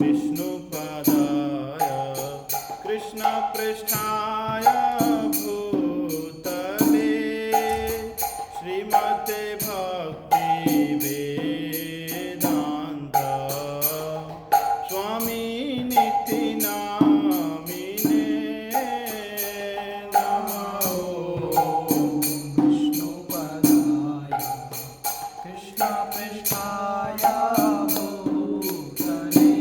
विष्णुपदाय कृष्णपृष्ठाय भूतले श्रीमते भक्तिवेदान्त स्वामिनिति नामिने नमः। विष्णुपदाय कृष्णपृष्ठाय भूतले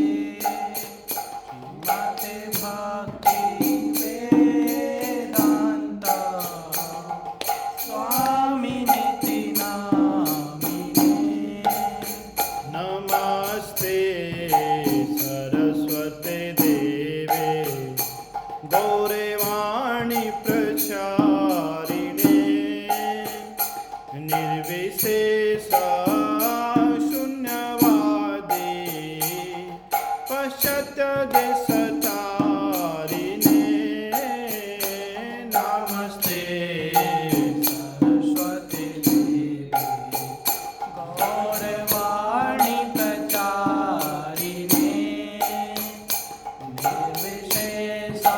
श्रीमते भक्तिवेदान्त स्वामिनिति नामिने नमस्ते सरस्वते देवे गौरवाणी प्रचारिणे निर्विशेषा शून्यवादी पश्चात्यदेशतारिणे नमस्ते सरस्वती देवी गौरवाणी प्रचारिणे निर्विशेषा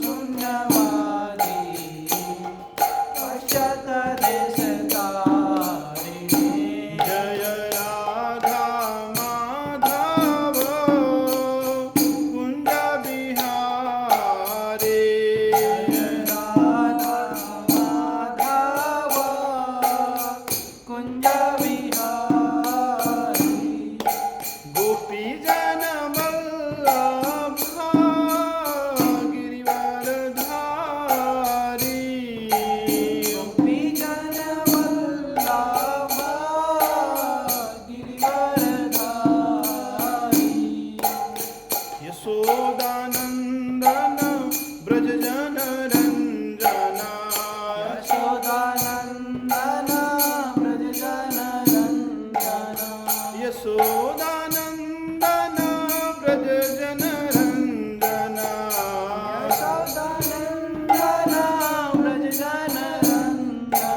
शून्यवादी पश्चात्देशतारिणे जय राधा माधव कुंज बिहारी राधा माधव कुंज विहारी गोपी जन वल्लभ गिरिवरधारी गोपी जन वल्लभ गिरिवरधारी यशोदानंदन ब्रज जन रंजना यशोदानंदन ब्रज जन रंजना यशोदानंदन ब्रज जन रंजना यशोदानंदन ब्रज जन रंजना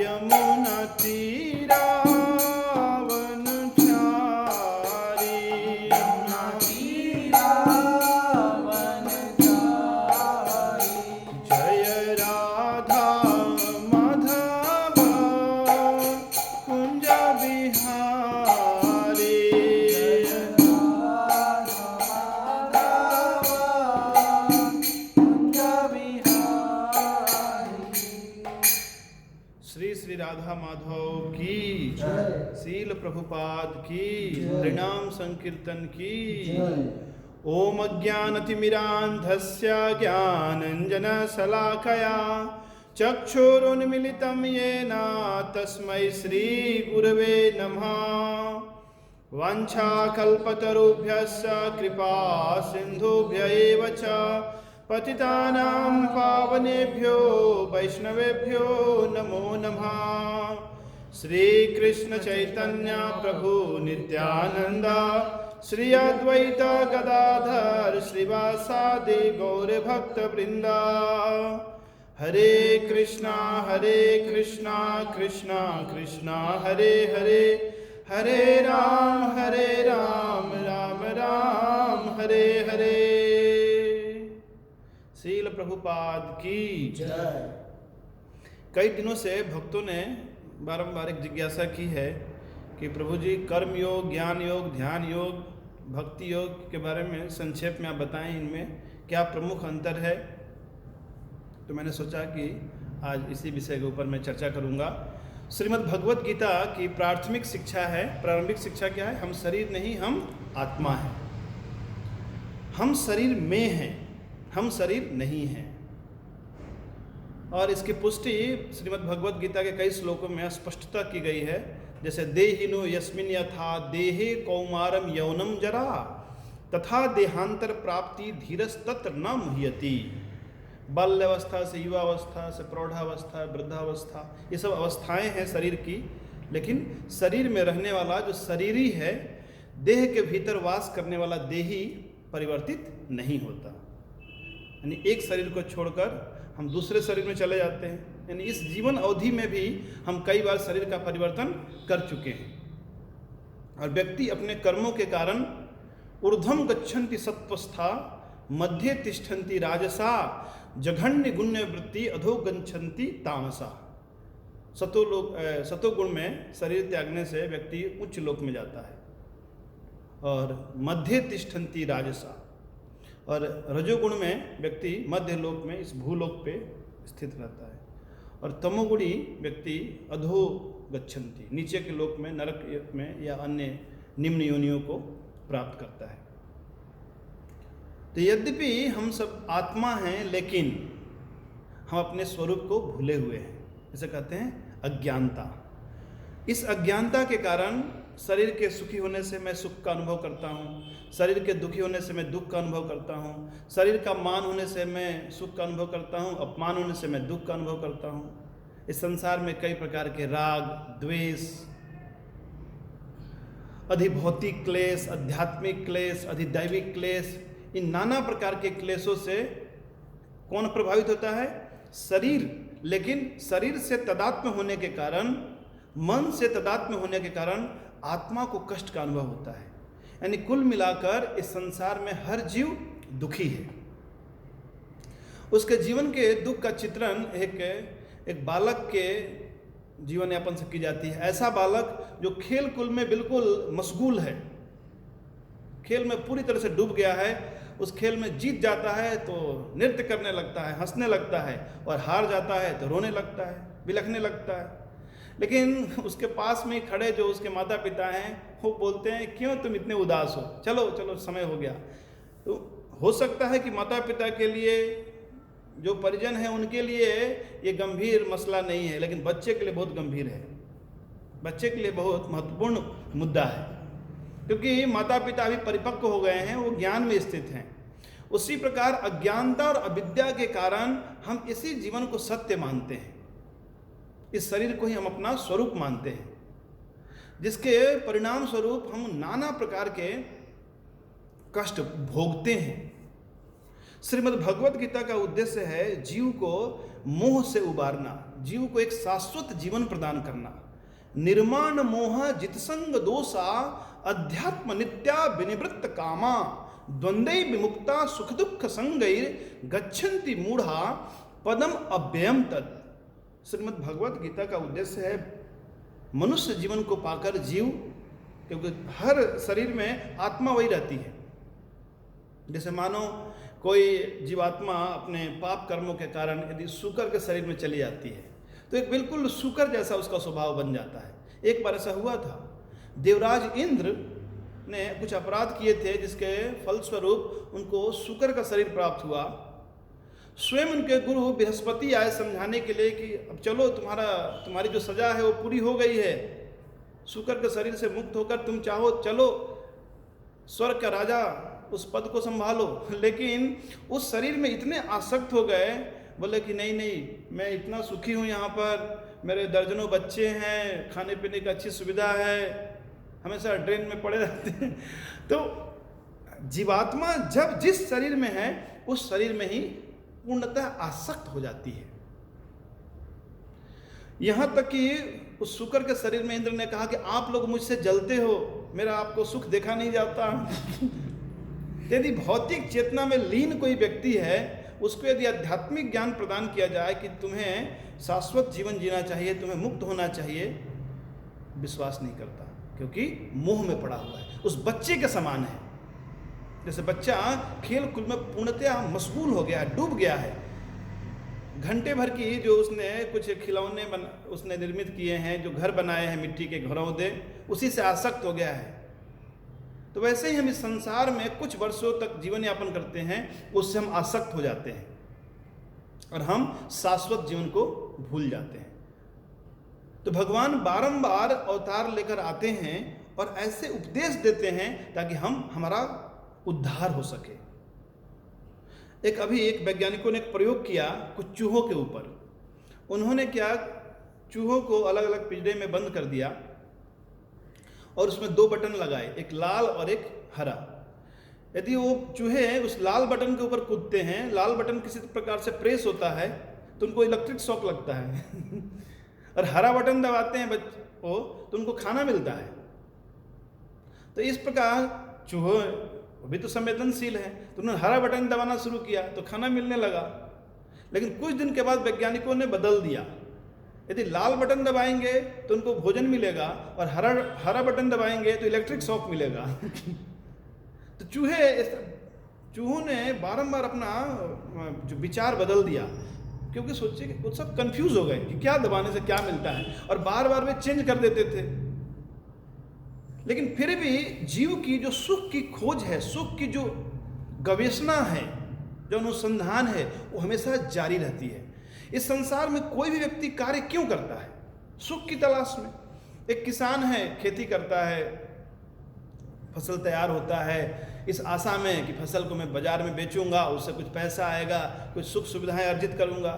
यमुना तीरावन चारी तीरावनचारी जय राधा माधव कुंज बिहारी श्री श्री राधा माधव की शील प्रभुपाद की प्रणाम संकीर्तन की ओम अज्ञानतिमिरान्धस्य ज्ञानञ्जनशलाकया चक्षुरुन्मिलितं येन तस्मै श्रीगुरवे नमः। वाञ्छाकल्पतरुभ्यश्च कृपा सिन्धुभ्य एव च पतितानां पावनेभ्यो वैष्णवेभ्यो नमो नमः। श्री कृष्ण चैतन्य प्रभु नित्यानंद श्री अद्वैत गदाधर श्रीवासादि गौर भक्त वृंदा हरे कृष्णा कृष्णा कृष्णा हरे हरे हरे राम राम राम हरे हरे। शील प्रभुपाद की जय। कई दिनों से भक्तों ने बारंबार एक जिज्ञासा की है कि प्रभु जी कर्म योग, ज्ञान योग, ध्यान योग, भक्ति योग के बारे में संक्षेप में आप बताएं, इनमें क्या प्रमुख अंतर है। तो मैंने सोचा कि आज इसी विषय के ऊपर मैं चर्चा करूंगा। श्रीमद् भगवत गीता की प्राथमिक शिक्षा है, प्रारंभिक शिक्षा क्या है? हम शरीर नहीं, हम आत्मा हैं। हम शरीर में हैं, हम शरीर नहीं हैं। और इसकी पुष्टि श्रीमद् भगवत गीता के कई श्लोकों में स्पष्टता की गई है। जैसे देहिनो यस्मिन् यथा देहे कौमारम यौनम जरा तथा देहांतर प्राप्ति धीरस तत्र न मुह्यति। बाल्यावस्था से युवावस्था से प्रौढ़ावस्था, वृद्धावस्था, ये सब अवस्थाएं हैं शरीर की। लेकिन शरीर में रहने वाला जो शरीरी है, देह के भीतर वास करने वाला देही परिवर्तित नहीं होता। यानी एक शरीर को छोड़कर हम दूसरे शरीर में चले जाते हैं। यानी इस जीवन अवधि में भी हम कई बार शरीर का परिवर्तन कर चुके हैं। और व्यक्ति अपने कर्मों के कारण ऊर्ध्वम गच्छन्ति सत्वस्था मध्य तिष्ठन्ति राजसा जघन्य गुण्य वृत्ति अधो गच्छन्ति तामसा। सतोगुण में शरीर त्यागने से व्यक्ति उच्च लोक में जाता है, और मध्य तिष्ठन्ति राजसा, और रजोगुण में व्यक्ति मध्य लोक में इस भूलोक पे स्थित रहता है, और तमोगुणी व्यक्ति अधो गच्छन्ति, नीचे के लोक में नरक में या अन्य निम्न योनियों को प्राप्त करता है। तो यद्यपि हम सब आत्मा हैं, लेकिन हम अपने स्वरूप को भूले हुए हैं, इसे कहते हैं अज्ञानता। इस अज्ञानता के कारण शरीर के सुखी होने से मैं सुख का अनुभव करता हूँ, शरीर के दुखी होने से मैं दुख का अनुभव करता हूँ, शरीर का मान होने से मैं सुख का अनुभव करता हूँ, अपमान होने से मैं दुख का अनुभव करता हूँ। इस संसार में कई प्रकार के राग, द्वेष, अधिभौतिक क्लेश, आध्यात्मिक क्लेश, अधिदैविक क्लेश, इन नाना प्रकार के क्लेशों से कौन प्रभावित होता है? शरीर। लेकिन शरीर से तदात्म्य होने के कारण, मन से तदात्म्य होने के कारण आत्मा को कष्ट का अनुभव होता है। यानी कुल मिलाकर इस संसार में हर जीव दुखी है। उसके जीवन के दुख का चित्रण एक बालक के जीवन यापन से की जाती है। ऐसा बालक जो खेल कुल में बिल्कुल मशगूल है, खेल में पूरी तरह से डूब गया है, उस खेल में जीत जाता है तो नृत्य करने लगता है, हंसने लगता है, और हार जाता है तो रोने लगता है, बिलखने लगता है। लेकिन उसके पास में खड़े जो उसके माता पिता हैं, वो बोलते हैं क्यों तुम इतने उदास हो, चलो चलो समय हो गया। तो हो सकता है कि माता पिता के लिए, जो परिजन हैं उनके लिए ये गंभीर मसला नहीं है, लेकिन बच्चे के लिए बहुत गंभीर है, बच्चे के लिए बहुत महत्वपूर्ण मुद्दा है, क्योंकि माता पिता अभी परिपक्व हो गए हैं, वो ज्ञान में स्थित हैं। उसी प्रकार अज्ञानता और अविद्या के कारण हम इसी जीवन को सत्य मानते हैं, इस शरीर को ही हम अपना स्वरूप मानते हैं, जिसके परिणाम स्वरूप हम नाना प्रकार के कष्ट भोगते हैं। श्रीमद् भगवत गीता का उद्देश्य है जीव को मोह से उबारना, जीव को एक शाश्वत जीवन प्रदान करना। निर्माण मोह जितसंग दोषा अध्यात्म नित्या विनिवृत्त कामा द्वंद्वै विमुक्ता सुख दुख संगैर गच्छन्ति मूढ़ा पदम अव्ययम तत्। श्रीमद् भगवत गीता का उद्देश्य है मनुष्य जीवन को पाकर जीव, क्योंकि हर शरीर में आत्मा वही रहती है। जैसे मानो कोई जीवात्मा अपने पाप कर्मों के कारण यदि सूकर के शरीर में चली जाती है तो एक बिल्कुल सूकर जैसा उसका स्वभाव बन जाता है। एक बार ऐसा हुआ था, देवराज इंद्र ने कुछ अपराध किए थे, जिसके फलस्वरूप उनको सूकर का शरीर प्राप्त हुआ। स्वयं उनके गुरु बृहस्पति आए समझाने के लिए कि अब चलो, तुम्हारी जो सजा है वो पूरी हो गई है, सूकर के शरीर से मुक्त होकर तुम चाहो चलो स्वर्ग का राजा उस पद को संभालो। लेकिन उस शरीर में इतने आसक्त हो गए, बोले कि नहीं नहीं, मैं इतना सुखी हूँ यहाँ पर, मेरे दर्जनों बच्चे हैं, खाने पीने की अच्छी सुविधा है, हमेशा ड्रेन में पड़े रहते हैं। तो जीवात्मा जब जिस शरीर में है उस शरीर में ही पूर्णतः आसक्त हो जाती है। यहाँ तक कि उस शुक्र के शरीर में इंद्र ने कहा कि आप लोग मुझसे जलते हो, मेरा आपको सुख देखा नहीं जाता। यदि भौतिक चेतना में लीन कोई व्यक्ति है, उसको यदि आध्यात्मिक ज्ञान प्रदान किया जाए कि तुम्हें शाश्वत जीवन जीना चाहिए, तुम्हें मुक्त होना चाहिए, विश्वास नहीं करता, क्योंकि मोह में पड़ा हुआ है। उस बच्चे के समान है, जैसे बच्चा खेल कूद में पूर्णतः मशगूल हो गया है, डूब गया है। घंटे भर की जो उसने कुछ खिलौने उसने निर्मित किए हैं, जो घर बनाए हैं मिट्टी के घरौंदे, उसी से आसक्त हो गया है। तो वैसे ही हम इस संसार में कुछ वर्षों तक जीवन यापन करते हैं, उससे हम आसक्त हो जाते हैं और हम शाश्वत जीवन को भूल जाते हैं। तो भगवान बारंबार अवतार लेकर आते हैं और ऐसे उपदेश देते हैं ताकि हमारा उद्धार हो सके। एक वैज्ञानिकों ने एक प्रयोग किया कुछ चूहों के ऊपर। उन्होंने क्या, चूहों को अलग अलग पिंजरे में बंद कर दिया और उसमें 2 बटन लगाए, एक लाल और एक हरा। यदि वो चूहे उस लाल बटन के ऊपर कूदते हैं, लाल बटन किसी प्रकार से प्रेस होता है तो उनको इलेक्ट्रिक शॉक लगता है और हरा बटन दबाते हैं वो तो उनको खाना मिलता है। तो इस प्रकार चूहे वो भी तो संवेदनशील है, तो उन्होंने हरा बटन दबाना शुरू किया तो खाना मिलने लगा। लेकिन कुछ दिन के बाद वैज्ञानिकों ने बदल दिया, यदि लाल बटन दबाएंगे तो उनको भोजन मिलेगा और हरा बटन दबाएंगे तो इलेक्ट्रिक शॉक मिलेगा। तो चूहों ने बारंबार अपना जो विचार बदल दिया, क्योंकि सोचे कि वो सब कंफ्यूज हो गए कि क्या दबाने से क्या मिलता है, और बार बार वे चेंज कर देते थे। लेकिन फिर भी जीव की जो सुख की खोज है, सुख की जो गवेषणा है, जो अनुसंधान है, वो हमेशा जारी रहती है। इस संसार में कोई भी व्यक्ति कार्य क्यों करता है? सुख की तलाश में। एक किसान है, खेती करता है, फसल तैयार होता है इस आशा में कि फसल को मैं बाजार में बेचूंगा, उससे कुछ पैसा आएगा, कुछ सुख सुविधाएं अर्जित करूंगा।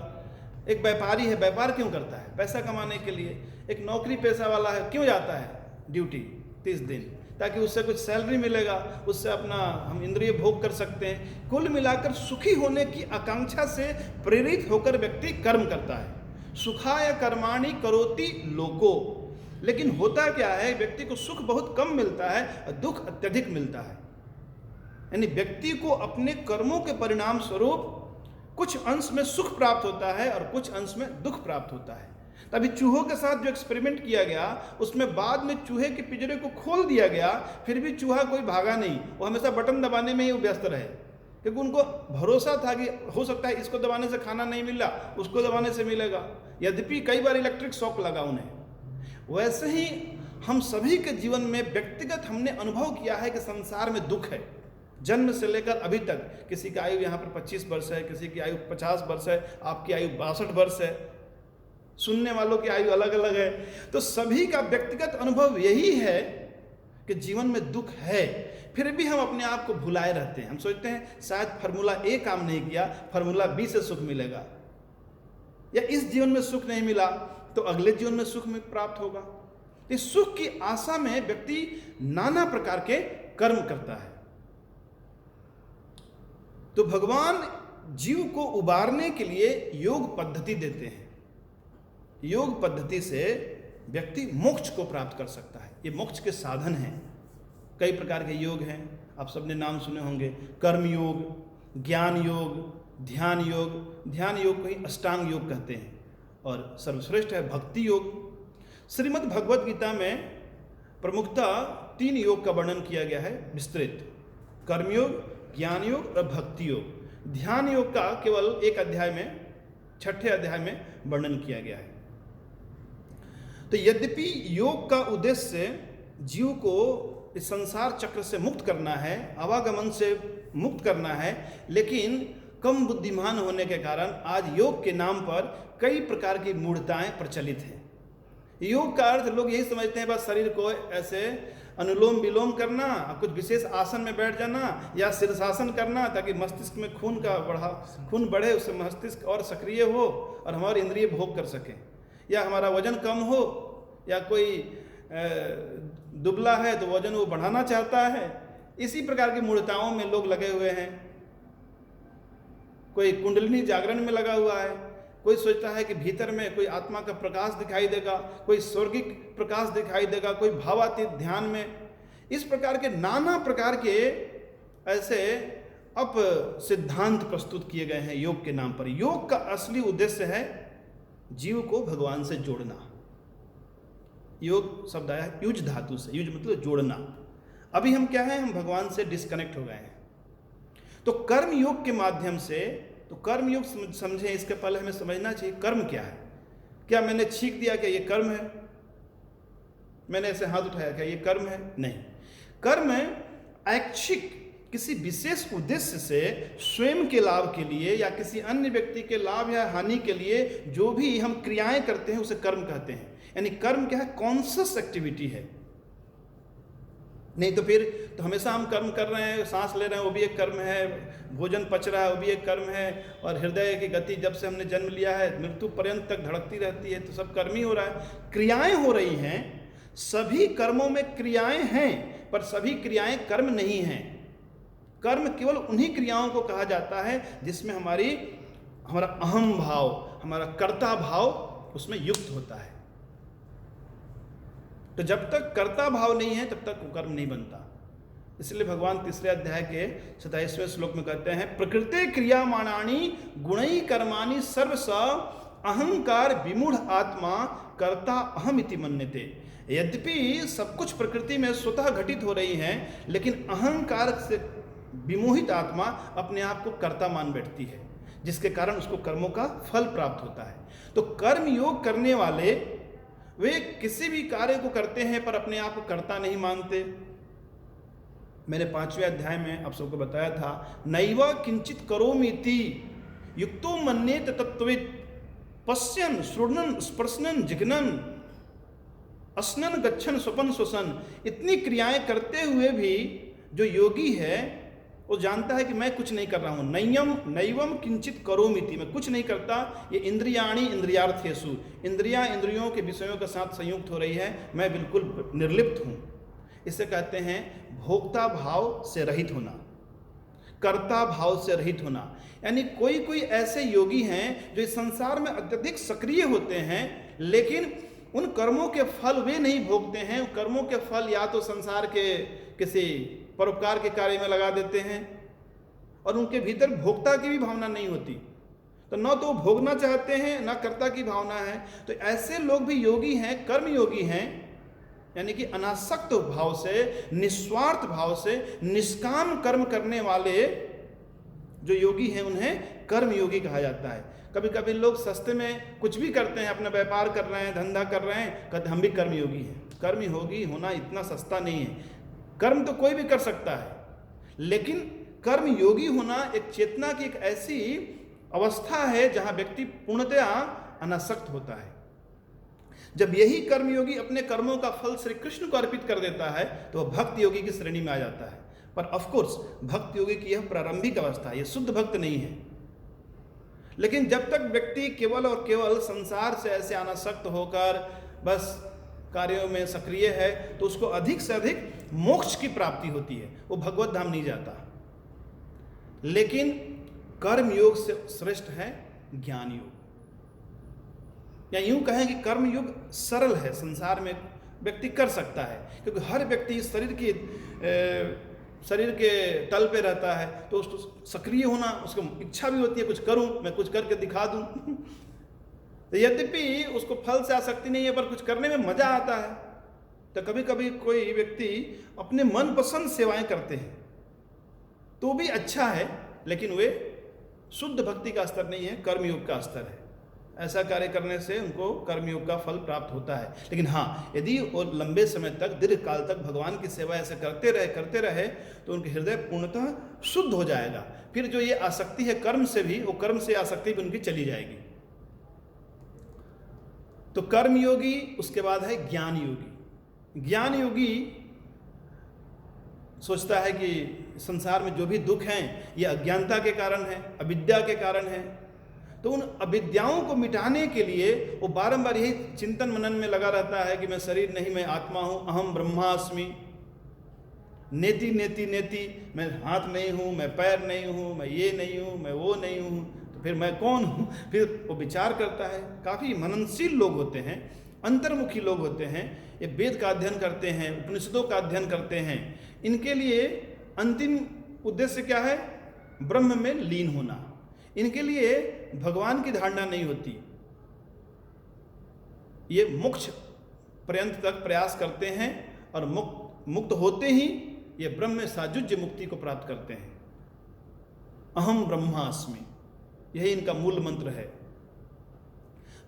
एक व्यापारी है, व्यापार क्यों करता है? पैसा कमाने के लिए। एक नौकरी पेशा वाला है, क्यों जाता है ड्यूटी 30 दिन? ताकि उससे कुछ सैलरी मिलेगा, उससे अपना हम इंद्रिय भोग कर सकते हैं। कुल मिलाकर सुखी होने की आकांक्षा से प्रेरित होकर व्यक्ति कर्म करता है। सुखाय कर्माणि करोति लोको। लेकिन होता क्या है, व्यक्ति को सुख बहुत कम मिलता है और दुख अत्यधिक मिलता है। यानी व्यक्ति को अपने कर्मों के परिणाम स्वरूप कुछ अंश में सुख प्राप्त होता है और कुछ अंश में दुख प्राप्त होता है। तभी चूहों के साथ जो एक्सपेरिमेंट किया गया, उसमें बाद में चूहे के पिंजरे को खोल दिया गया, फिर भी चूहा कोई भागा नहीं, वो हमेशा बटन दबाने में ही व्यस्त रहे, क्योंकि उनको भरोसा था कि हो सकता है इसको दबाने से खाना नहीं मिला, उसको दबाने से मिलेगा। यद्यपि कई बार इलेक्ट्रिक शॉक लगा उन्हें। वैसे ही हम सभी के जीवन में व्यक्तिगत हमने अनुभव किया है कि संसार में दुख है। जन्म से लेकर अभी तक किसी की आयु यहाँ पर 25 वर्ष है, किसी की आयु 50 वर्ष है, आपकी आयु 62 वर्ष है, सुनने वालों की आयु अलग अलग है। तो सभी का व्यक्तिगत अनुभव यही है कि जीवन में दुख है, फिर भी हम अपने आप को भुलाए रहते हैं। हम सोचते हैं शायद फार्मूला ए काम नहीं किया, फार्मूला बी से सुख मिलेगा, या इस जीवन में सुख नहीं मिला तो अगले जीवन में सुख में प्राप्त होगा। इस सुख की आशा में व्यक्ति नाना प्रकार के कर्म करता है। तो भगवान जीव को उबारने के लिए योग पद्धति देते हैं। योग पद्धति से व्यक्ति मोक्ष को प्राप्त कर सकता है। ये मोक्ष के साधन हैं। कई प्रकार के योग हैं, आप सबने नाम सुने होंगे। कर्म योग, ज्ञान योग, ध्यान योग। ध्यान योग को ही अष्टांग योग कहते हैं, और सर्वश्रेष्ठ है भक्ति योग। श्रीमद् भगवद गीता में प्रमुखतः 3 योग का वर्णन किया गया है विस्तृत: कर्मयोग, ज्ञान योग और भक्ति योग। ध्यान योग का केवल एक अध्याय में, 6ठे अध्याय में वर्णन किया गया है। तो यद्यपि योग का उद्देश्य जीव को इस संसार चक्र से मुक्त करना है, आवागमन से मुक्त करना है, लेकिन कम बुद्धिमान होने के कारण आज योग के नाम पर कई प्रकार की मूढ़ताएं प्रचलित हैं। योग का अर्थ लोग यही समझते हैं, बस शरीर को ऐसे अनुलोम विलोम करना, कुछ विशेष आसन में बैठ जाना, या शीर्षासन करना ताकि मस्तिष्क में खून बढ़े, उससे मस्तिष्क और सक्रिय हो और हमारे इंद्रिय भोग कर सकें, या हमारा वजन कम हो, या कोई दुबला है तो वजन वो बढ़ाना चाहता है। इसी प्रकार की मूढ़ताओं में लोग लगे हुए हैं। कोई कुंडलिनी जागरण में लगा हुआ है, कोई सोचता है कि भीतर में कोई आत्मा का प्रकाश दिखाई देगा, कोई स्वर्गिक प्रकाश दिखाई देगा, कोई भावातीत ध्यान में। इस प्रकार के नाना प्रकार के ऐसे अप सिद्धांत प्रस्तुत किए गए हैं योग के नाम पर। योग का असली उद्देश्य है जीव को भगवान से जोड़ना। योग शब्द आया युज धातु से, युज मतलब जोड़ना। अभी हम क्या है, हम भगवान से डिस्कनेक्ट हो गए हैं। तो कर्म योग के माध्यम से, तो कर्म योग समझें, इसके पहले हमें समझना चाहिए कर्म क्या है। क्या मैंने छींक दिया क्या ये कर्म है? मैंने ऐसे हाथ उठाया क्या ये कर्म है? नहीं। कर्म ऐच्छिक किसी विशेष उद्देश्य से स्वयं के लाभ के लिए या किसी अन्य व्यक्ति के लाभ या हानि के लिए जो भी हम क्रियाएं करते हैं उसे कर्म कहते हैं। यानी कर्म क्या है? कॉन्शियस एक्टिविटी है। नहीं तो फिर तो हमेशा हम कर्म कर रहे हैं, सांस ले रहे हैं वो भी एक कर्म है, भोजन पच रहा है वो भी एक कर्म है, और हृदय की गति जब से हमने जन्म लिया है मृत्यु पर्यंत तक धड़कती रहती है, तो सब कर्म ही हो रहा है। क्रियाएं हो रही हैं, सभी कर्मों में क्रियाएं हैं, पर सभी क्रियाएं कर्म नहीं हैं। कर्म केवल उन्हीं क्रियाओं को कहा जाता है जिसमें हमारा अहम भाव, हमारा कर्ता भाव उसमें युक्त होता है। तो जब तक कर्ता भाव नहीं है तब तक वो कर्म नहीं बनता। इसलिए भगवान तीसरे अध्याय के 27वें श्लोक में कहते हैं, प्रकृति क्रियामाणानि गुणै कर्माणि सर्वस अहंकार विमूढ़ आत्मा कर्ता अहमिति मन्यते। यद्यपि सब कुछ प्रकृति में स्वतः घटित हो रही है, लेकिन अहंकार से विमोहित आत्मा अपने आप को कर्ता मान बैठती है, जिसके कारण उसको कर्मों का फल प्राप्त होता है। तो कर्म योग करने वाले वे किसी भी कार्य को करते हैं पर अपने आप को कर्ता नहीं मानते। मैंने 5वें अध्याय में आप सबको बताया था, नैव किंचित करोमीति युक्तो मन्येत तत्त्ववित् पश्यन् श्रृणन् स्पर्शन् जिघ्नन् अस्नन् गच्छन् स्वपन् श्वसन्। इतनी क्रियाएं करते हुए भी जो योगी है वो जानता है कि मैं कुछ नहीं कर रहा हूँ। नैवम किंचित करोमीति, मैं कुछ नहीं करता। ये इंद्रियाणि इंद्रियार्थेषु, इंद्रियां इंद्रियों के विषयों के साथ संयुक्त हो रही है, मैं बिल्कुल निर्लिप्त हूँ। इसे कहते हैं भोक्ता भाव से रहित होना, कर्ता भाव से रहित होना। यानी कोई कोई ऐसे योगी हैं जो इस संसार में अत्यधिक सक्रिय होते हैं, लेकिन उन कर्मों के फल वे नहीं भोगते हैं। उन कर्मों के फल या तो संसार के किसी परोपकार के कार्य में लगा देते हैं, और उनके भीतर भोक्ता की भी भावना नहीं होती, तो न तो भोगना चाहते हैं न कर्ता की भावना है। तो ऐसे लोग भी योगी हैं, कर्म योगी हैं, यानी कि अनासक्त भाव से, निस्वार्थ भाव से निष्काम कर्म करने वाले जो योगी हैं उन्हें कर्म योगी कहा जाता है। कभी कभी लोग सस्ते में कुछ भी करते हैं, अपना व्यापार कर रहे हैं, धंधा कर रहे हैं, कहते हम भी कर्म योगी हैं। कर्म योगी होना इतना सस्ता नहीं है। कर्म तो कोई भी कर सकता है, लेकिन कर्म योगी होना एक चेतना की एक ऐसी अवस्था है जहां व्यक्ति पूर्णतया अनासक्त होता है। जब यही कर्मयोगी अपने कर्मों का फल श्री कृष्ण को अर्पित कर देता है तो वह भक्त योगी की श्रेणी में आ जाता है। पर ऑफ कोर्स भक्त योगी की यह प्रारंभिक अवस्था है, यह शुद्ध भक्त नहीं है। लेकिन जब तक व्यक्ति केवल और केवल संसार से ऐसे अनासक्त होकर बस कार्यों में सक्रिय है, तो उसको अधिक से अधिक मोक्ष की प्राप्ति होती है, वो भगवत धाम नहीं जाता। लेकिन कर्म योग से श्रेष्ठ है ज्ञान योग, या यूं कहें कि कर्म योग सरल है, संसार में व्यक्ति कर सकता है, क्योंकि हर व्यक्ति शरीर के तल पे रहता है, तो उसको सक्रिय होना, उसको इच्छा भी होती है कुछ करूं, मैं कुछ करके दिखा दूं। तो यद्यपि उसको फल से आसक्ति नहीं है, पर कुछ करने में मजा आता है। तो कभी कभी कोई व्यक्ति अपने मनपसंद सेवाएं करते हैं तो भी अच्छा है, लेकिन वे शुद्ध भक्ति का स्तर नहीं है, कर्मयोग का स्तर है। ऐसा कार्य करने से उनको कर्मयोग का फल प्राप्त होता है। लेकिन हाँ, यदि वो लंबे समय तक, दीर्घ काल तक भगवान की सेवा ऐसे करते रहे तो उनके हृदय पूर्णतः शुद्ध हो जाएगा। फिर जो ये आसक्ति है कर्म से भी, वो कर्म से आसक्ति भी उनकी चली जाएगी। तो कर्म योगी, उसके बाद है ज्ञान योगी। ज्ञान योगी सोचता है कि संसार में जो भी दुख हैं ये अज्ञानता के कारण है, अविद्या के कारण है। तो उन अविद्याओं को मिटाने के लिए वो बारंबार यही चिंतन मनन में लगा रहता है कि मैं शरीर नहीं, मैं आत्मा हूँ, अहम ब्रह्मास्मि, नेति नेति नेति, मैं हाथ नहीं हूँ, मैं पैर नहीं हूँ, मैं ये नहीं हूँ, मैं वो नहीं हूँ, तो फिर मैं कौन हूँ। फिर वो विचार करता है। काफ़ी मननशील लोग होते हैं, अंतर्मुखी लोग होते हैं, ये वेद का अध्ययन करते हैं, उपनिषदों का अध्ययन करते हैं। इनके लिए अंतिम उद्देश्य क्या है? ब्रह्म में लीन होना। इनके लिए भगवान की धारणा नहीं होती, ये मोक्ष पर्यंत तक प्रयास करते हैं और मुक्त होते ही ये ब्रह्म में साजुज्य मुक्ति को प्राप्त करते हैं। अहम ब्रह्मास्मि, यही इनका मूल मंत्र है।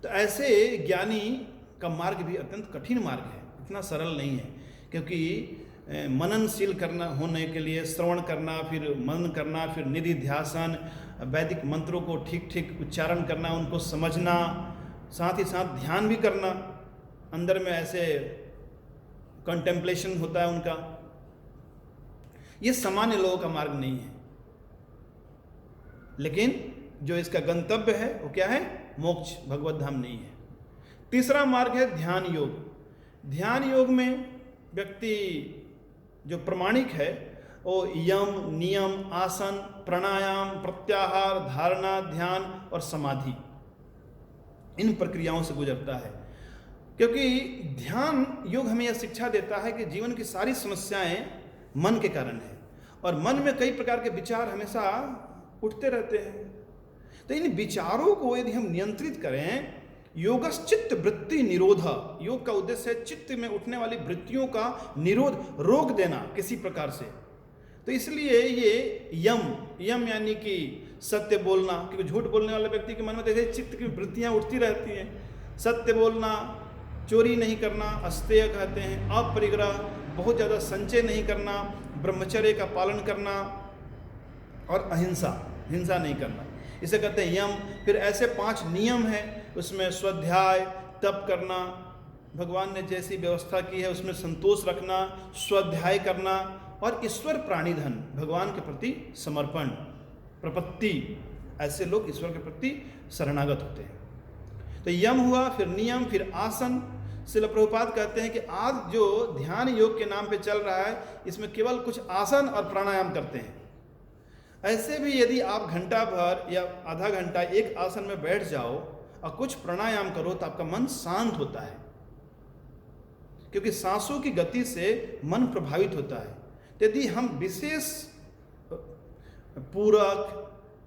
तो ऐसे ज्ञानी का मार्ग भी अत्यंत कठिन मार्ग है, इतना सरल नहीं है, क्योंकि मननशील करना होने के लिए श्रवण करना, फिर मनन करना, फिर निधि ध्यासन, वैदिक मंत्रों को ठीक ठीक उच्चारण करना, उनको समझना, साथ ही साथ ध्यान भी करना, अंदर में ऐसे कंटेम्पलेशन होता है उनका। ये सामान्य लोगों का मार्ग नहीं है। लेकिन जो इसका गंतव्य है वो क्या है? मोक्ष, भगवत धाम नहीं है। तीसरा मार्ग है ध्यान योग। ध्यान योग में व्यक्ति जो प्रमाणिक है वो यम, नियम, आसन, प्राणायाम, प्रत्याहार, धारणा, ध्यान और समाधि, इन प्रक्रियाओं से गुजरता है। क्योंकि ध्यान योग हमें यह शिक्षा देता है कि जीवन की सारी समस्याएं मन के कारण है। और मन में कई प्रकार के विचार हमेशा उठते रहते हैं। तो इन विचारों को यदि हम नियंत्रित करें, योगश्चित्त वृत्ति निरोध, योग का उद्देश्य है चित्त में उठने वाली वृत्तियों का निरोध, रोक देना किसी प्रकार से। तो इसलिए ये यम यानी कि सत्य बोलना, क्योंकि झूठ बोलने वाले व्यक्ति के मन में जैसे चित्त की वृत्तियां उठती रहती हैं। सत्य बोलना, चोरी नहीं करना, अस्तेय कहते हैं, अपरिग्रह, बहुत ज़्यादा संचय नहीं करना, ब्रह्मचर्य का पालन करना और अहिंसा, हिंसा नहीं करना, इसे कहते हैं यम। फिर ऐसे 5 नियम हैं, उसमें स्वाध्याय, तप करना, भगवान ने जैसी व्यवस्था की है उसमें संतोष रखना, स्वाध्याय करना, और ईश्वर प्राणिधन, भगवान के प्रति समर्पण, प्रपत्ति, ऐसे लोग ईश्वर के प्रति शरणागत होते हैं। तो यम हुआ, फिर नियम, फिर आसन। श्रील प्रभुपाद कहते हैं कि आज जो ध्यान योग के नाम पे चल रहा है, इसमें केवल कुछ आसन और प्राणायाम करते हैं। ऐसे भी यदि आप घंटा भर या आधा घंटा एक आसन में बैठ जाओ और कुछ प्राणायाम करो तो आपका मन शांत होता है, क्योंकि सांसों की गति से मन प्रभावित होता है। यदि हम विशेष पूरक,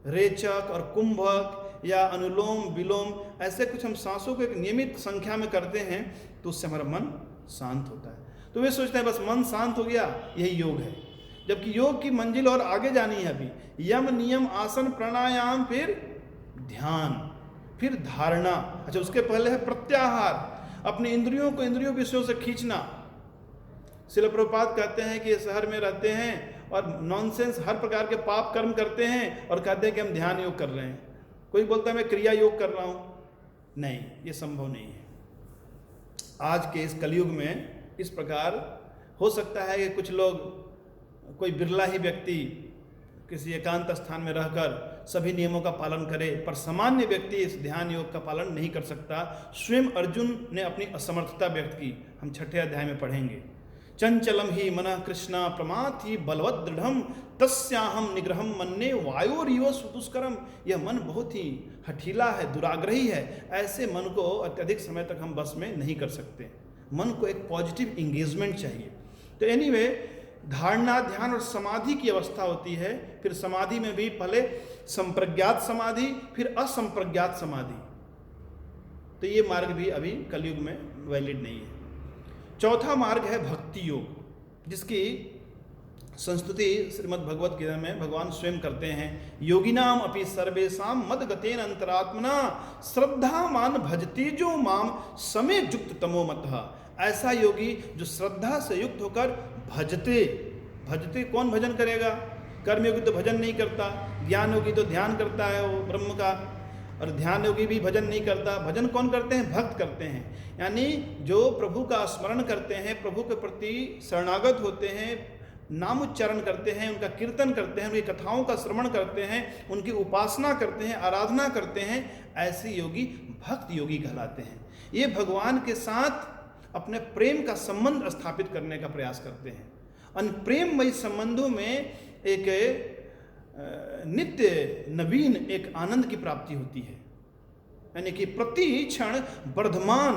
रेचक और कुंभक या अनुलोम विलोम ऐसे कुछ हम सांसों को एक नियमित संख्या में करते हैं तो उससे हमारा मन शांत होता है। तो वे सोचते हैं बस मन शांत हो गया यही योग है, जबकि योग की मंजिल और आगे जानी है। अभी यम, नियम, आसन, प्राणायाम, फिर ध्यान, फिर धारणा। अच्छा, उसके पहले है प्रत्याहार, अपने इंद्रियों को इंद्रियों विषयों से खींचना। श्रील प्रभुपाद कहते हैं कि शहर में रहते हैं और नॉनसेंस हर प्रकार के पाप कर्म करते हैं और कहते हैं कि हम ध्यान योग कर रहे हैं। कोई बोलता है मैं क्रिया योग कर रहा हूँ, नहीं, ये संभव नहीं है। आज के इस कलयुग में इस प्रकार हो सकता है कि कुछ लोग, कोई बिरला ही व्यक्ति किसी एकांत स्थान में रहकर सभी नियमों का पालन करे, पर सामान्य व्यक्ति इस ध्यान योग का पालन नहीं कर सकता। स्वयं अर्जुन ने अपनी असमर्थता व्यक्त की, हम 6ठे अध्याय में पढ़ेंगे। चंचलम ही मनः कृष्णा प्रमाथि बलवद दृढ़म तस्याहम निग्रहम मन्ने वायोरिव सुदुष्करम। यह मन बहुत ही हठीला है, दुराग्रही है, ऐसे मन को अत्यधिक समय तक हम बस में नहीं कर सकते। मन को एक पॉजिटिव इंगेजमेंट चाहिए। तो एनीवे, धारणा, ध्यान और समाधि की अवस्था होती है। फिर समाधि में भी पहले संप्रज्ञात समाधि, फिर असंप्रज्ञात समाधि। तो ये मार्ग भी अभी कलयुग में वैलिड नहीं है। चौथा मार्ग है भक्ति योग, जिसकी संस्तुति श्रीमद् भगवत गीता में भगवान स्वयं करते हैं। योगिनाम अपि सर्वेषां मद्गतेन अंतरात्मना श्रद्धामान भजते जो माम समे युक्त तमो मतः। ऐसा योगी जो श्रद्धा से युक्त होकर भजते कौन भजन करेगा? कर्मयोगी तो भजन नहीं करता, ज्ञान योगी तो ध्यान करता है वो ब्रह्म का, और ध्यान योगी भी भजन नहीं करता। भजन कौन करते हैं? भक्त करते हैं। यानी जो प्रभु का स्मरण करते हैं, प्रभु के प्रति शरणागत होते हैं, नाम उच्चारण करते हैं, उनका कीर्तन करते हैं, उनकी कथाओं का श्रवण करते हैं, उनकी उपासना करते हैं, आराधना करते हैं, ऐसे योगी भक्त योगी कहलाते हैं। ये भगवान के साथ अपने प्रेम का संबंध स्थापित करने का प्रयास करते हैं। अन प्रेममयी संबंधों में एक नित्य नवीन एक आनंद की प्राप्ति होती है, यानी कि प्रति क्षण वर्धमान।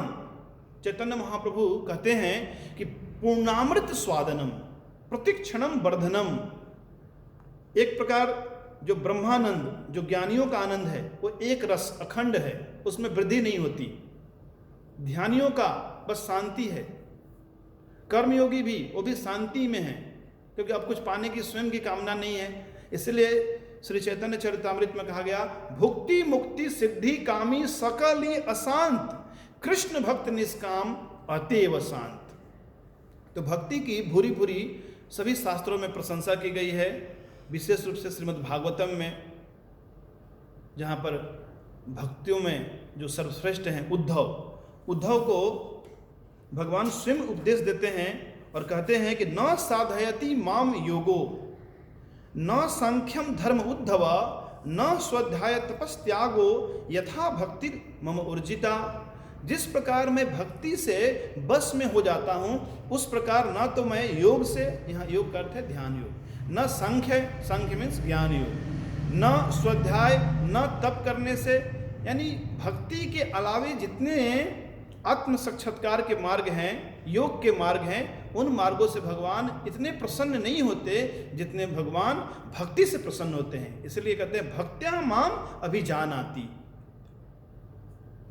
चैतन्य महाप्रभु कहते हैं कि पूर्णामृत स्वादनम प्रति क्षणम वर्धनम। एक प्रकार जो ब्रह्मानंद, जो ज्ञानियों का आनंद है, वो एक रस अखंड है, उसमें वृद्धि नहीं होती। ध्यानियों का बस शांति है। कर्मयोगी भी, वो भी शांति में है, क्योंकि अब कुछ पाने की स्वयं की कामना नहीं है। इसलिए श्री चैतन्य चरितामृत में कहा गया, भुक्ति मुक्ति सिद्धि कामी सकली अशांत, कृष्ण भक्त निष्काम अतेव शांत। तो भक्ति की भूरी भूरी सभी शास्त्रों में प्रशंसा की गई है, विशेष रूप से श्रीमद् भागवतम में, जहाँ पर भक्तियों में जो सर्वश्रेष्ठ हैं उद्धव को भगवान स्वयं उपदेश देते हैं और कहते हैं कि न साधयति माम योगो न सांख्यम धर्म उद्धव न स्वाध्याय तपस्त्यागो यथा भक्ति मम ऊर्जिता। जिस प्रकार मैं भक्ति से बस में हो जाता हूँ, उस प्रकार न तो मैं योग से, यहाँ योग का अर्थ है ध्यान योग, न सांख्य मीन्स ज्ञान योग, न स्वाध्याय, न तप करने से, यानी भक्ति के अलावे जितने आत्म साक्षात्कार के मार्ग हैं, योग के मार्ग हैं, उन मार्गों से भगवान इतने प्रसन्न नहीं होते जितने भगवान भक्ति से प्रसन्न होते हैं। इसलिए कहते हैं भक्त्या माम अभिजानाति,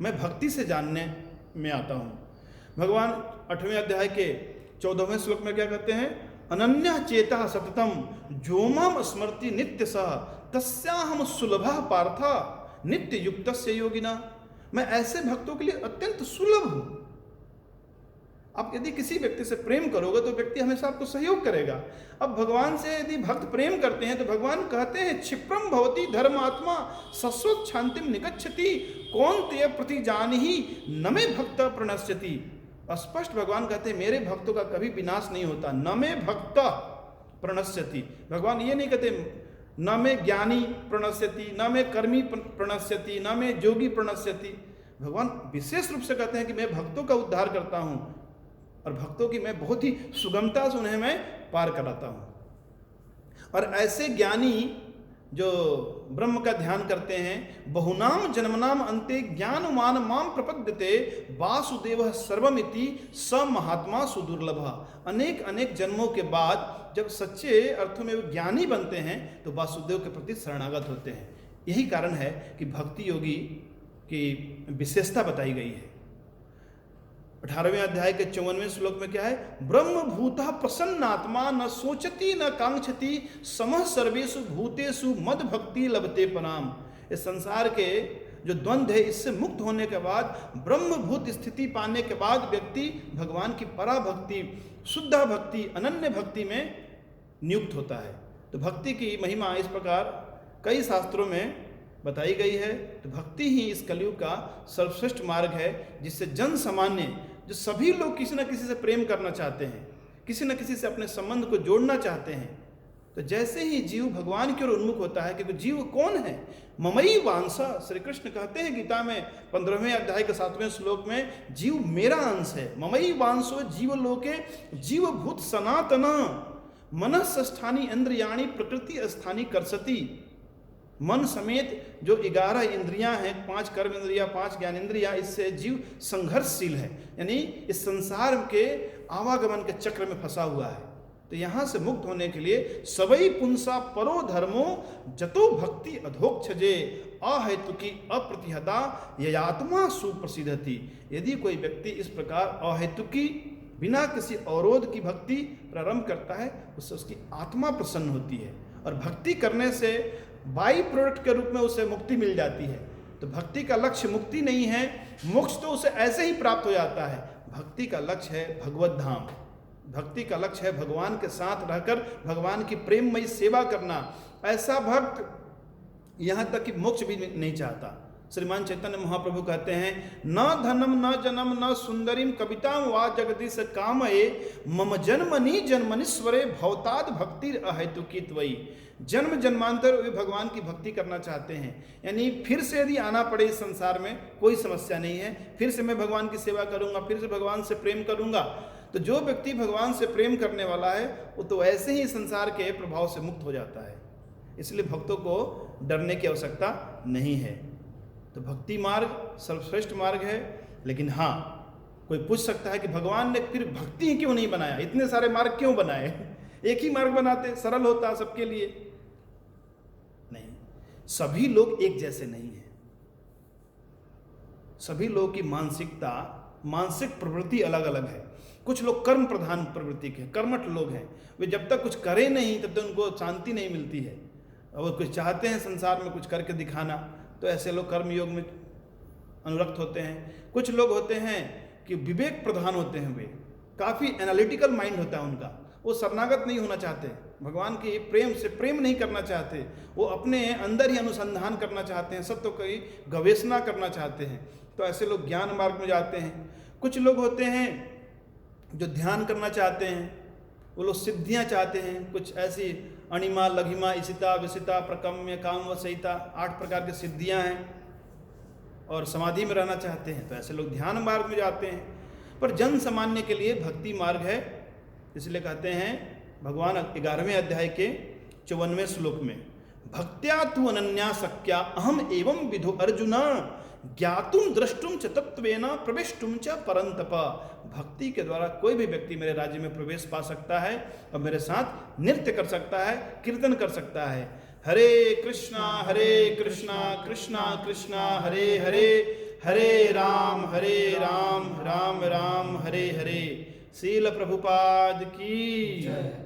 मैं भक्ति से जानने में आता हूँ। भगवान 8वें अध्याय के 14वें श्लोक में क्या कहते हैं, अनन्या चेता सततम जो माम स्मृति नित्य सह तस्याहम सुलभा पार्था नित्य युक्तस्य योगिना। मैं ऐसे भक्तों के लिए अत्यंत सुलभ हूं। आप यदि किसी व्यक्ति से प्रेम करोगे तो व्यक्ति हमेशा आपको सहयोग करेगा। अब भगवान से यदि भक्त प्रेम करते हैं तो भगवान कहते हैं क्षिप्रम भवति धर्मात्मा शश्वत शांतिम निगच्छति कौन ते प्रति जान ही न मे भक्त प्रणश्यति। स्पष्ट भगवान कहते हैं मेरे भक्तों का कभी विनाश नहीं होता, न मे भक्त प्रणश्यति। भगवान ये नहीं कहते न मे ज्ञानी प्रणश्यति, न मे कर्मी प्रणश्यति, न मे योगी प्रणश्यति। भगवान विशेष रूप से कहते हैं कि मैं भक्तों का उद्धार करता हूं और भक्तों की मैं बहुत ही सुगमता से उन्हें मैं पार कराता हूं। और ऐसे ज्ञानी जो ब्रह्म का ध्यान करते हैं, बहुनाम जन्मनाम अंते ज्ञानमान माम प्रपद्यते वासुदेव सर्वमिति स महात्मा सुदुर्लभ। अनेक अनेक जन्मों के बाद जब सच्चे अर्थों में वो ज्ञानी बनते हैं तो वासुदेव के प्रति शरणागत होते हैं। यही कारण है कि भक्ति योगी की विशेषता बताई गई है। 18वें अध्याय के 54वें श्लोक में क्या है, ब्रह्म भूता प्रसन्नात्मा न सोचती न कांक्षति समः सर्वेषु भूतेषु मद भक्ति लभते पराम। इस संसार के जो द्वंद्व है इससे मुक्त होने के बाद, ब्रह्मभूत स्थिति पाने के बाद व्यक्ति भगवान की पराभक्ति, शुद्ध भक्ति, अनन्य भक्ति में नियुक्त होता है। तो भक्ति की महिमा इस प्रकार कई शास्त्रों में बताई गई है। तो भक्ति ही इस कलयुग का सर्वश्रेष्ठ मार्ग है जिससे जन सामान्य, जो सभी लोग किसी न किसी से प्रेम करना चाहते हैं, किसी न किसी से अपने संबंध को जोड़ना चाहते हैं, तो जैसे ही जीव भगवान की ओर उन्मुख होता है, क्योंकि जीव कौन है, ममई वांसा। श्री कृष्ण कहते हैं गीता में 15वें अध्याय के 7वें श्लोक में, जीव मेरा अंश है। ममई वांसो जीव लोके जीवभूत सनातना मनस स्थानी इंद्रियाणी प्रकृति स्थानी करसती। मन समेत जो 11 इंद्रियां हैं, 5 कर्म इंद्रियां, 5 ज्ञान इंद्रियां, इससे जीव संघर्षशील है, यानी इस संसार के आवागमन के चक्र में फंसा हुआ है। तो यहां से मुक्त होने के लिए सबई पुंसा परो धर्मो जतो भक्ति अधोक्षजे अहेतुकी अप्रतिहता ययात्मा सुप्रसिद्धति। यदि कोई व्यक्ति इस प्रकार अहेतुकी बिना किसी अवरोध की भक्ति प्रारंभ करता है, उससे उसकी आत्मा प्रसन्न होती है और भक्ति करने से बाई प्रोडक्ट के रूप में उसे मुक्ति मिल जाती है। तो भक्ति का लक्ष्य मुक्ति नहीं है, मोक्ष तो उसे ऐसे ही प्राप्त हो जाता है। भक्ति का लक्ष्य है भगवत धाम, भक्ति का लक्ष्य है भगवान के साथ रहकर भगवान की प्रेममयी सेवा करना। ऐसा भक्त यहाँ तक कि मोक्ष भी नहीं चाहता। श्रीमान चैतन्य महाप्रभु कहते हैं, न धनम न जनम न सुंदरीम कविता वा जगदीश कामये मम जन्मनि जन्मनीश्वरे भवताद भक्ति अहेतुकी त्वयि। जन्म जन्मांतर वे भगवान की भक्ति करना चाहते हैं, यानी फिर से यदि आना पड़े इस संसार में कोई समस्या नहीं है, फिर से मैं भगवान की सेवा करूंगा, फिर से भगवान से प्रेम करूंगा। तो जो व्यक्ति भगवान से प्रेम करने वाला है वो तो ऐसे ही संसार के प्रभाव से मुक्त हो जाता है। इसलिए भक्तों को डरने की आवश्यकता नहीं है। तो भक्ति मार्ग सर्वश्रेष्ठ मार्ग है। लेकिन हाँ, कोई पूछ सकता है कि भगवान ने फिर भक्ति ही क्यों नहीं बनाया, इतने सारे मार्ग क्यों बनाए, एक ही मार्ग बनाते, सरल होता सबके लिए। नहीं, सभी लोग एक जैसे नहीं हैं। सभी लोगों की मानसिकता, मानसिक प्रवृत्ति अलग अलग है। कुछ लोग कर्म प्रधान प्रवृत्ति के, कर्मठ लोग हैं। वे जब तक कुछ करें नहीं तब तक उनको शांति नहीं मिलती है। और कुछ चाहते हैं संसार में कुछ करके दिखाना, तो ऐसे लोग कर्म योग में अनुरक्त होते हैं। कुछ लोग होते हैं कि विवेक प्रधान होते हैं, वे काफ़ी एनालिटिकल माइंड होता है उनका, वो शरणागत नहीं होना चाहते, भगवान के प्रेम से प्रेम नहीं करना चाहते, वो अपने अंदर ही अनुसंधान करना चाहते हैं, सत्य की गवेषणा करना चाहते हैं। तो ऐसे लोग ज्ञान मार्ग में जाते हैं। कुछ लोग होते हैं जो ध्यान करना चाहते हैं, वो लोग सिद्धियां चाहते हैं, कुछ ऐसी अणिमा लघिमा इसिता विसिता प्रकम्य काम व सहिता 8 प्रकार की सिद्धियां हैं और समाधि में रहना चाहते हैं। तो ऐसे लोग ध्यान मार्ग में जाते हैं। पर जन सामान्य के लिए भक्ति मार्ग है। इसलिए कहते हैं भगवान 11वें अध्याय के 54वें श्लोक में, भक्त्या तु अनन्या शक्या अहम एवं विधो अर्जुन ज्ञातुम द्रष्टुम च तत्वेन प्रविष्टुम च परंतप। भक्ति के द्वारा कोई भी व्यक्ति मेरे राज्य में प्रवेश पा सकता है और मेरे साथ नृत्य कर सकता है, कीर्तन कर सकता है। हरे कृष्णा कृष्णा कृष्णा हरे हरे, हरे राम राम राम हरे हरे। श्रील प्रभुपाद की जय।